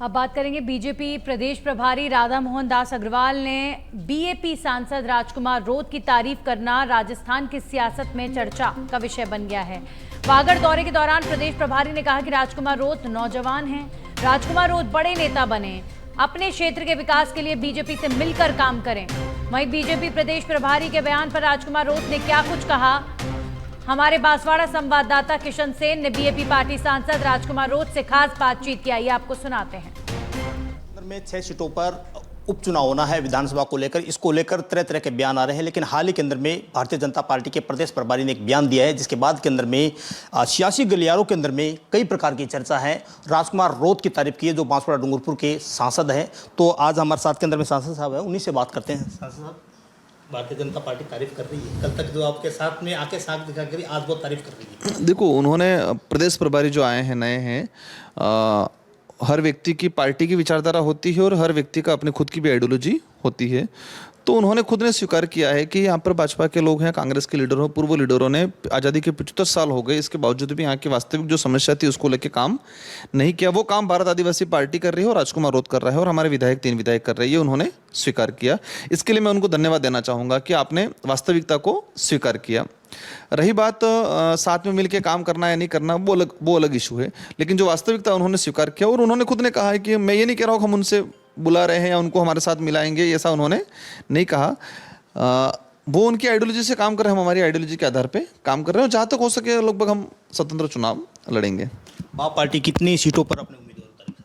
अब बात करेंगे बीजेपी प्रदेश प्रभारी राधा मोहन दास अग्रवाल ने बीएपी सांसद राजकुमार रोत की तारीफ करना राजस्थान की सियासत में चर्चा का विषय बन गया है। वागड़ दौरे के दौरान प्रदेश प्रभारी ने कहा कि राजकुमार रोत नौजवान हैं, राजकुमार रोत बड़े नेता बने, अपने क्षेत्र के विकास के लिए बीजेपी से मिलकर काम करें। वहीं बीजेपी प्रदेश प्रभारी के बयान पर राजकुमार रोत ने क्या कुछ कहा, हमारे बांसवाड़ा संवाददाता किशन सेन ने बीएपी पार्टी सांसद राजकुमार रोत से खास बातचीत की, आइए आपको सुनाते हैं। में 6 सीटों पर उपचुनाव होना है विधानसभा को लेकर, इसको लेकर तरह तरह के बयान आ रहे हैं, लेकिन हाल ही के अंदर में भारतीय जनता पार्टी के प्रदेश प्रभारी ने एक बयान दिया है, जिसके बाद के अंदर में सियासी गलियारों के अंदर में कई प्रकार की चर्चा है। राजकुमार रोत की तारीफ की है, जो बांसवाड़ा डूंगरपुर के सांसद हैं। तो आज हमारे साथ के अंदर में सांसद साहब है, उन्हीं से बात करते हैं। सांसद साहब, भारतीय जनता पार्टी तारीफ कर रही है, कल तक जो आपके साथ में आके साथ दिखा करी, आज वो तारीफ कर रही है। देखो, उन्होंने प्रदेश प्रभारी जो आए हैं, नए हैं, हर व्यक्ति की पार्टी की विचारधारा होती है और हर व्यक्ति का अपनी खुद की भी आइडियोलॉजी होती है। तो उन्होंने खुद ने स्वीकार किया है कि यहाँ पर भाजपा के लोग हैं, कांग्रेस के लीडर हो, पूर्व लीडरों ने आज़ादी के 75 साल हो गए, इसके बावजूद भी यहाँ की वास्तविक जो समस्या थी उसको लेकर काम नहीं किया। वो काम भारत आदिवासी पार्टी कर रही है और राजकुमार रोत कर रहा है और हमारे विधायक 3 विधायक कर रही है। उन्होंने स्वीकार किया, इसके लिए मैं उनको धन्यवाद देना चाहूँगा कि आपने वास्तविकता को स्वीकार किया। रही बात साथ में मिलकर काम करना या नहीं करना, वो अलग इशू है, लेकिन जो वास्तविकता उन्होंने स्वीकार किया और उन्होंने खुद ने कहा है कि मैं ये नहीं कह रहा हूँ कि हम उनसे बुला रहे हैं या उनको हमारे साथ मिलाएंगे, ऐसा उन्होंने नहीं कहा। वो उनकी आइडियोलॉजी से काम कर रहे हैं, हम हमारी आइडियोलॉजी के आधार पे काम कर रहे हैं और जहाँ तक हो सके लगभग हम स्वतंत्र चुनाव लड़ेंगे। बाप पार्टी कितनी सीटों पर अपने उम्मीदवार उतारेगी?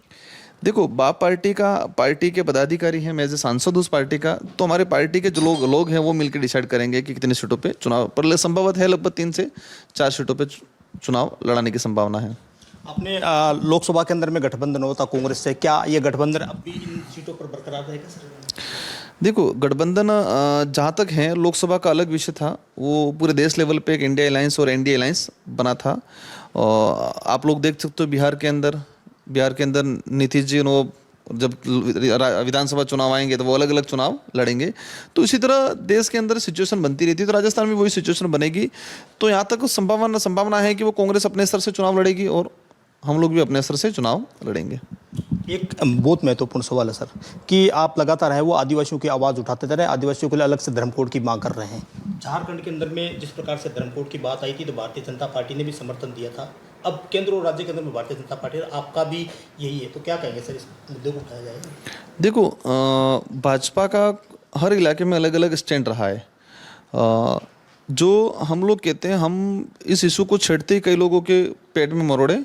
देखो, बाप पार्टी के पदाधिकारी हैं, मैं एज ए सांसद उस पार्टी का, तो हमारे पार्टी के जो लोग हैं वो मिलकर डिसाइड करेंगे कि कितनी सीटों पे चुनाव, पर संभवत है लगभग 3 से 4 सीटों पे चुनाव लड़ाने की संभावना है। अपने लोकसभा के अंदर में गठबंधन होता कांग्रेस से, क्या ये गठबंधन अब भी इन सीटों पर बरकरार रहेगा सर? देखो, गठबंधन जहाँ तक है, लोकसभा का अलग विषय था, वो पूरे देश लेवल पे एक इंडिया अलायंस और एनडीए अलायंस बना था। और आप लोग देख सकते हो बिहार के अंदर नीतीश जी वो जब विधानसभा चुनाव आएंगे तो वो अलग अलग चुनाव लड़ेंगे। तो इसी तरह देश के अंदर सिचुएशन बनती रहती है, तो राजस्थान में वही सिचुएशन बनेगी। तो यहाँ तक संभावना है कि वो कांग्रेस अपने स्तर से चुनाव लड़ेगी और हम लोग भी अपने स्तर से चुनाव लड़ेंगे। एक बहुत महत्वपूर्ण सवाल है सर, कि आप लगातार है वो आदिवासियों की आवाज़ उठाते रहे, आदिवासियों के लिए अलग से धर्म कोड की मांग कर रहे हैं। झारखंड के अंदर में जिस प्रकार से धर्म कोड की बात आई थी तो भारतीय जनता पार्टी ने भी समर्थन दिया था। अब केंद्र और राज्य के अंदर में भारतीय जनता पार्टी, आपका भी यही है, तो क्या कहेंगे सर, इस मुद्दे को उठाया जाएगा? देखो, भाजपा का हर इलाके में अलग अलग स्टैंड रहा है। जो हम लोग कहते हैं, हम इस इशू को छेड़ते ही कई लोगों के पेट में मरोड़े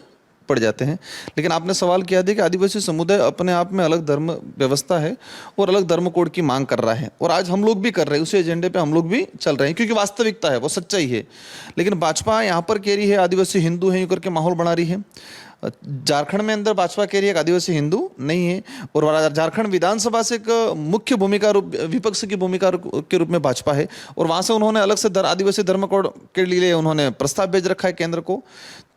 पड़ जाते हैं। लेकिन आपने सवाल किया था कि आदिवासी समुदाय अपने आप में अलग धर्म व्यवस्था है और अलग धर्म कोड की मांग कर रहा है, और आज हम लोग भी कर रहे हैं, उसी एजेंडे पे हम लोग भी चल रहे हैं, क्योंकि वास्तविकता है, वो सच्चाई है। लेकिन भाजपा यहाँ पर कह रही है आदिवासी हिंदू है, यूँ करके माहौल बना रही है। झारखंड में अंदर भाजपा कह रही है आदिवासी हिंदू नहीं है, और झारखंड विधानसभा से एक मुख्य भूमिका विपक्ष की भूमिका के रूप में भाजपा है, और वहाँ से उन्होंने अलग से आदिवासी धर्म कोड के लिए उन्होंने प्रस्ताव भेज रखा है केंद्र को।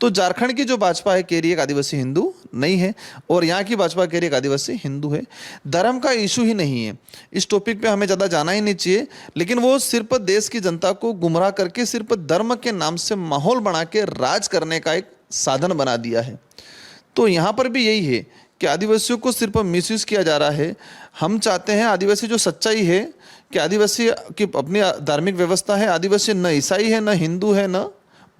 तो झारखंड की जो भाजपा है कह रही है आदिवासी हिंदू नहीं है, और यहाँ की भाजपा कह रही है आदिवासी हिंदू है। धर्म का इशू ही नहीं है, इस टॉपिक पे हमें ज़्यादा जाना ही नहीं चाहिए, लेकिन वो सिर्फ देश की जनता को गुमराह करके सिर्फ धर्म के नाम से माहौल बना के राज करने का एक साधन बना दिया है। तो यहाँ पर भी यही है कि आदिवासियों को सिर्फ मिसयूज किया जा रहा है। हम चाहते हैं आदिवासी जो सच्चाई है कि आदिवासी की अपनी धार्मिक व्यवस्था है, आदिवासी न ईसाई है, न हिंदू है, न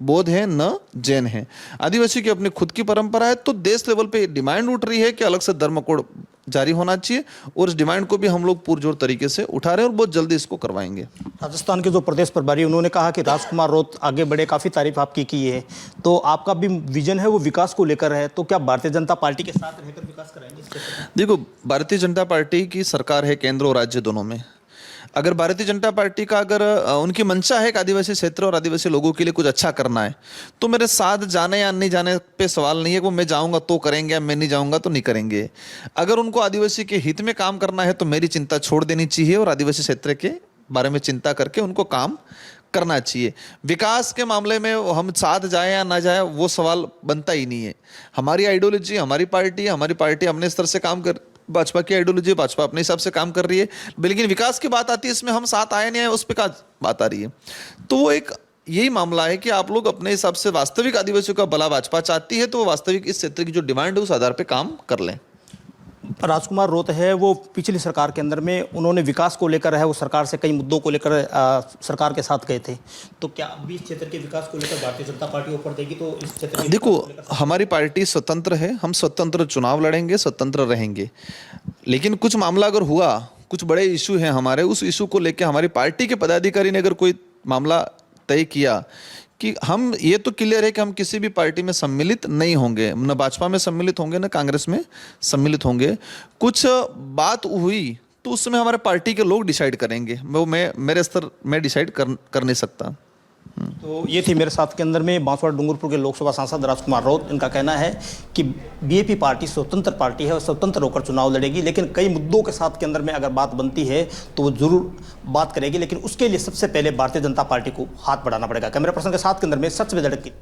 बौद्ध है, न जैन है, आदिवासी की अपनी खुद की परंपरा है। तो देश लेवल पे डिमांड उठ रही है कि अलग से धर्म कोड जारी होना चाहिए, और इस डिमांड को भी हम लोग पुरजोर तरीके से उठा रहे हैं और बहुत जल्दी इसको करवाएंगे। राजस्थान के जो प्रदेश प्रभारी, उन्होंने कहा कि राजकुमार रोत आगे बढ़े, काफ़ी तारीफ आपकी की है, तो आपका भी विजन है वो विकास को लेकर है, तो क्या भारतीय जनता पार्टी के साथ रहकर विकास कराएंगे? देखो, भारतीय जनता पार्टी की सरकार है केंद्र और राज्य दोनों में। अगर भारतीय जनता पार्टी का उनकी मंशा है कि आदिवासी क्षेत्र और आदिवासी लोगों के लिए कुछ अच्छा करना है, तो मेरे साथ जाने या नहीं जाने पे सवाल नहीं है कि मैं जाऊंगा तो करेंगे या मैं नहीं जाऊंगा तो नहीं करेंगे। अगर उनको आदिवासी के हित में काम करना है तो मेरी चिंता छोड़ देनी चाहिए और आदिवासी क्षेत्र के बारे में चिंता करके उनको काम करना चाहिए। विकास के मामले में हम साथ जाए या ना जाए वो सवाल बनता ही नहीं है। हमारी आइडियोलॉजी, हमारी पार्टी अपने स्तर से काम कर, भाजपा की आइडियोलॉजी, भाजपा अपने हिसाब से काम कर रही है, लेकिन विकास की बात आती है, इसमें हम साथ आए नहीं आए उस पर क्या बात आ रही है। तो वो एक यही मामला है कि आप लोग अपने हिसाब से वास्तविक आदिवासियों का भला भाजपा चाहती है, तो वो वास्तविक इस क्षेत्र की जो डिमांड है उस आधार पर काम कर लें। राजकुमार रोत है वो पिछली सरकार के अंदर में उन्होंने विकास को लेकर है वो सरकार से कई मुद्दों को लेकर सरकार के साथ गए थे, तो क्या अभी इस क्षेत्र के विकास को लेकर भारतीय जनता पार्टी ऊपर देगी? तो इस क्षेत्र के देखो, विकास को लेकर हमारी पार्टी स्वतंत्र है, हम स्वतंत्र चुनाव लड़ेंगे, स्वतंत्र रहेंगे। लेकिन कुछ मामला अगर हुआ, कुछ बड़े इशू हैं हमारे, उस इशू को लेकर हमारी पार्टी के पदाधिकारी ने अगर कोई मामला तय किया कि हम, ये तो क्लियर है कि हम किसी भी पार्टी में सम्मिलित नहीं होंगे, न भाजपा में सम्मिलित होंगे न कांग्रेस में सम्मिलित होंगे। कुछ बात हुई तो उसमें हमारे पार्टी के लोग डिसाइड करेंगे, वो मैं मेरे स्तर में डिसाइड कर नहीं सकता। तो ये थी मेरे साथ के अंदर में बांसवाड़ा डूंगरपुर के लोकसभा सांसद राजकुमार रोत। इनका कहना है कि बीएपी पार्टी स्वतंत्र पार्टी है और स्वतंत्र होकर चुनाव लड़ेगी, लेकिन कई मुद्दों के साथ के अंदर में अगर बात बनती है तो वो जरूर बात करेगी, लेकिन उसके लिए सबसे पहले भारतीय जनता पार्टी को हाथ बढ़ाना पड़ेगा। कैमरा पर्सन के साथ के अंदर में सच में धड़क की।